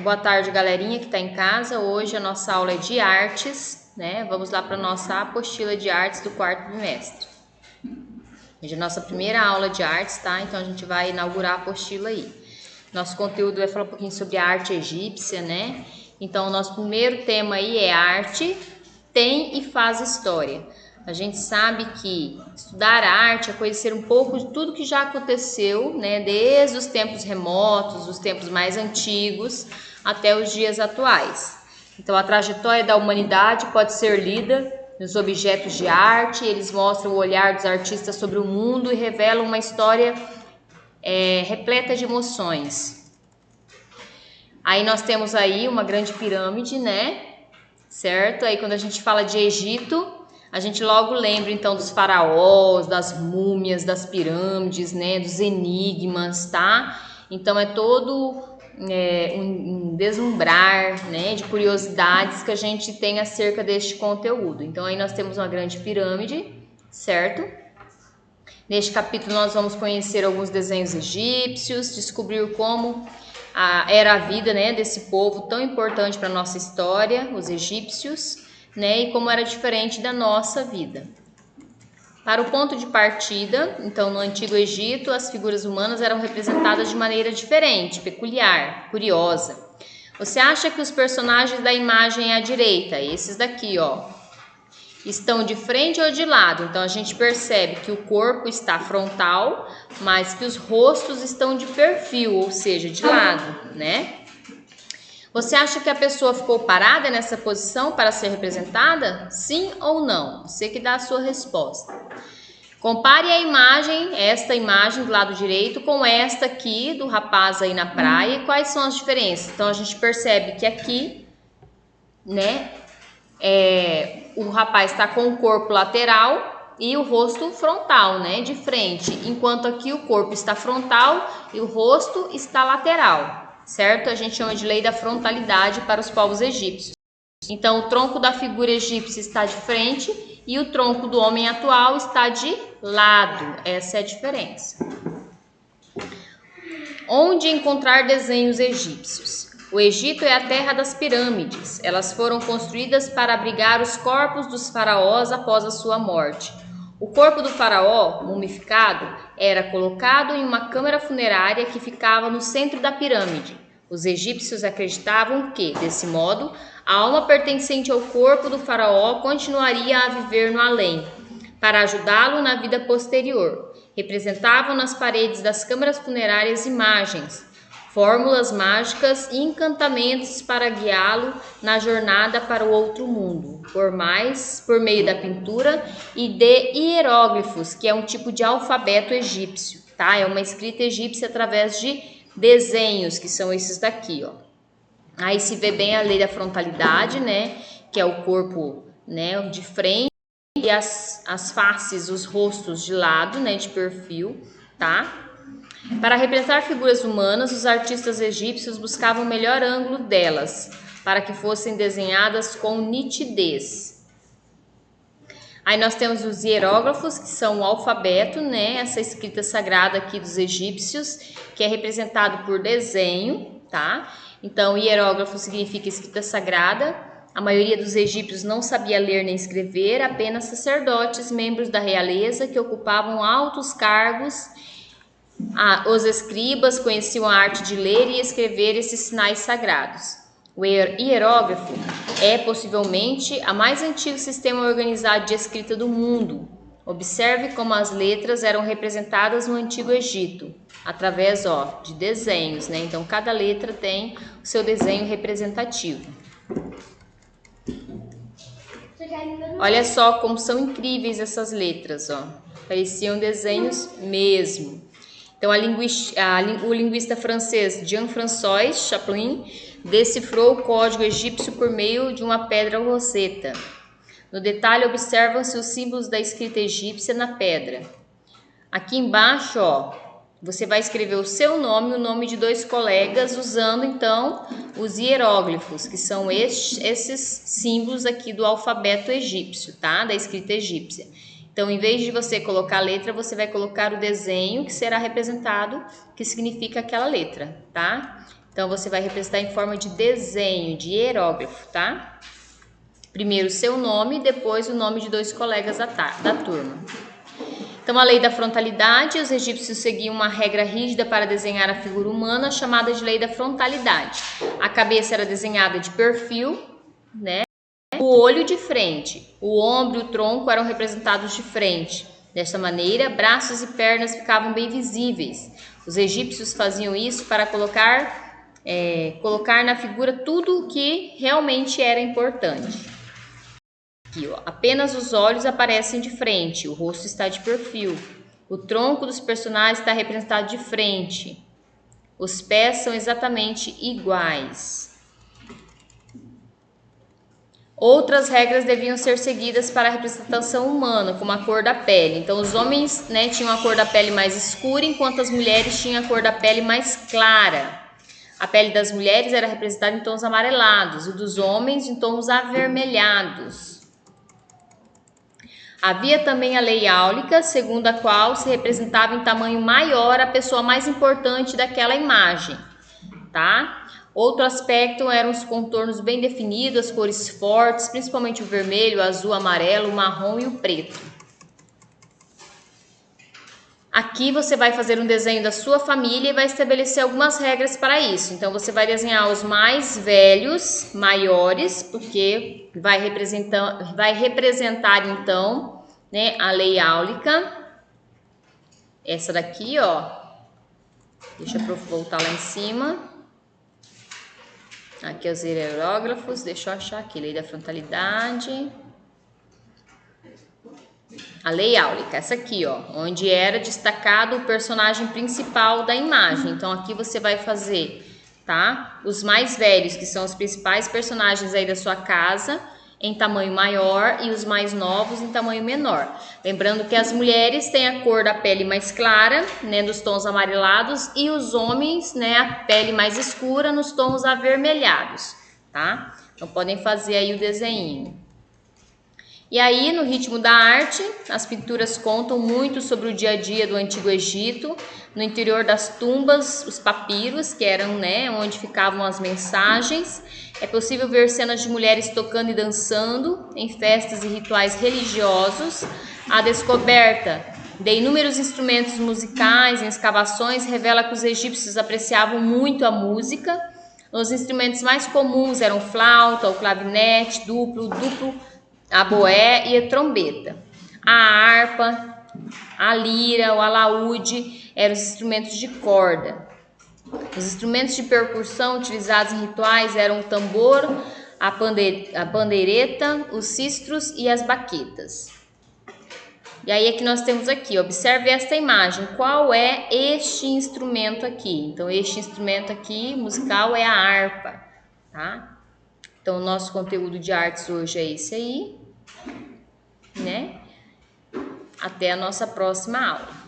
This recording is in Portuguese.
Boa tarde, galerinha que está em casa. Hoje a nossa aula é de artes, né? Vamos lá para a nossa apostila de artes do quarto bimestre. Hoje é a nossa primeira aula de artes, tá? Então a gente vai inaugurar a apostila aí. Nosso conteúdo vai falar um pouquinho sobre a arte egípcia, né? Então o nosso primeiro tema aí é arte, tem e faz história. A gente sabe que estudar arte é conhecer um pouco de tudo que já aconteceu, né? Desde os tempos remotos, os tempos mais antigos, até os dias atuais. Então a trajetória da humanidade pode ser lida nos objetos de arte, eles mostram o olhar dos artistas sobre o mundo e revelam uma história repleta de emoções. Aí nós temos aí uma grande pirâmide, né? Certo? Aí quando a gente fala de Egito, a gente logo lembra então dos faraós, das múmias, das pirâmides, né? Dos enigmas, tá? Então é todo um deslumbrar, né? De curiosidades que a gente tem acerca deste conteúdo. Então aí nós temos uma grande pirâmide, certo? Neste capítulo nós vamos conhecer alguns desenhos egípcios, descobrir como era a vida, né, desse povo tão importante para a nossa história, os egípcios, né, e como era diferente da nossa vida. Para o ponto de partida, então no Antigo Egito, as figuras humanas eram representadas de maneira diferente, peculiar, curiosa. Você acha que os personagens da imagem à direita, esses daqui, ó, estão de frente ou de lado? Então a gente percebe que o corpo está frontal, mas que os rostos estão de perfil, ou seja, de lado, né? Você acha que a pessoa ficou parada nessa posição para ser representada? Sim ou não? Você que dá a sua resposta. Compare a imagem, esta imagem do lado direito, com esta aqui do rapaz aí na praia. E quais são as diferenças? Então a gente percebe que aqui, né, o rapaz está com o corpo lateral e o rosto frontal, né, de frente, enquanto aqui o corpo está frontal e o rosto está lateral, certo? A gente chama de lei da frontalidade para os povos egípcios. Então o tronco da figura egípcia está de frente e o tronco do homem atual está de lado. Essa é a diferença. Onde encontrar desenhos egípcios? O Egito é a terra das pirâmides. Elas foram construídas para abrigar os corpos dos faraós após a sua morte. O corpo do faraó, mumificado, era colocado em uma câmara funerária que ficava no centro da pirâmide. Os egípcios acreditavam que, desse modo, a alma pertencente ao corpo do faraó continuaria a viver no além, para ajudá-lo na vida posterior. Representavam nas paredes das câmaras funerárias imagens, fórmulas mágicas e encantamentos para guiá-lo na jornada para o outro mundo, por meio da pintura e de hieróglifos, que é um tipo de alfabeto egípcio, tá? É uma escrita egípcia através de desenhos, que são esses daqui, ó. Aí se vê bem a lei da frontalidade, né? Que é o corpo, né, de frente e as faces, os rostos de lado, né, de perfil, tá? Para representar figuras humanas, os artistas egípcios buscavam o melhor ângulo delas, para que fossem desenhadas com nitidez. Aí nós temos os hieróglifos, que são o alfabeto, né? Essa escrita sagrada aqui dos egípcios, que é representado por desenho, tá? Então, hierógrafo significa escrita sagrada. A maioria dos egípcios não sabia ler nem escrever, apenas sacerdotes, membros da realeza que ocupavam altos cargos. Os escribas conheciam a arte de ler e escrever esses sinais sagrados. O hierógrafo é possivelmente a mais antigo sistema organizado de escrita do mundo. Observe como as letras eram representadas no Antigo Egito, através de desenhos, né? Então cada letra tem o seu desenho representativo. Olha só como são incríveis essas letras, ó. Pareciam desenhos mesmo. Então, o linguista francês Jean-François Chaplin decifrou o código egípcio por meio de uma pedra roseta. No detalhe, observam-se os símbolos da escrita egípcia na pedra. Aqui embaixo, ó, você vai escrever o seu nome e o nome de dois colegas usando, então, os hieróglifos, que são esses símbolos aqui do alfabeto egípcio, tá? Da escrita egípcia. Então, em vez de você colocar a letra, você vai colocar o desenho que será representado, que significa aquela letra, tá? Então, você vai representar em forma de desenho, de hieróglifo, tá? Primeiro o seu nome, depois o nome de 2 colegas da turma. Então, a lei da frontalidade, os egípcios seguiam uma regra rígida para desenhar a figura humana, chamada de lei da frontalidade. A cabeça era desenhada de perfil, né? O olho de frente, o ombro e o tronco eram representados de frente. Desta maneira, braços e pernas ficavam bem visíveis. Os egípcios faziam isso para colocar na figura tudo o que realmente era importante. Aqui, ó, apenas os olhos aparecem de frente, o rosto está de perfil. O tronco dos personagens está representado de frente. Os pés são exatamente iguais. Outras regras deviam ser seguidas para a representação humana, como a cor da pele. Então, os homens, né, tinham a cor da pele mais escura, enquanto as mulheres tinham a cor da pele mais clara. A pele das mulheres era representada em tons amarelados, e dos homens em tons avermelhados. Havia também a lei áulica, segundo a qual se representava em tamanho maior a pessoa mais importante daquela imagem, tá? Outro aspecto eram os contornos bem definidos, as cores fortes, principalmente o vermelho, o azul, o amarelo, o marrom e o preto. Aqui você vai fazer um desenho da sua família e vai estabelecer algumas regras para isso. Então, você vai desenhar os mais velhos, maiores, porque vai representar então, né, a lei áulica. Essa daqui, ó. Deixa eu voltar lá em cima. Aqui os hieróglifos, deixa eu achar aqui, lei da frontalidade. A lei áulica, essa aqui, ó, onde era destacado o personagem principal da imagem. Então, aqui você vai fazer, tá? Os mais velhos, que são os principais personagens aí da sua casa, em tamanho maior, e os mais novos em tamanho menor. Lembrando que as mulheres têm a cor da pele mais clara, né, dos tons amarelados, e os homens, né, a pele mais escura nos tons avermelhados, tá? Então, podem fazer aí o desenho. E aí, no ritmo da arte, as pinturas contam muito sobre o dia a dia do Antigo Egito. No interior das tumbas, os papiros, que eram, né, onde ficavam as mensagens. É possível ver cenas de mulheres tocando e dançando em festas e rituais religiosos. A descoberta de inúmeros instrumentos musicais em escavações revela que os egípcios apreciavam muito a música. Os instrumentos mais comuns eram flauta, o clavinete, duplo, a boé e a trombeta. A harpa, a lira, o alaúde eram os instrumentos de corda. Os instrumentos de percussão utilizados em rituais eram o tambor, a pandeireta, os sistros e as baquetas. E aí aqui nós temos aqui, observe esta imagem, qual é este instrumento aqui? Então, este instrumento aqui musical é a harpa, tá? Então, o nosso conteúdo de artes hoje é esse aí, né? Até a nossa próxima aula.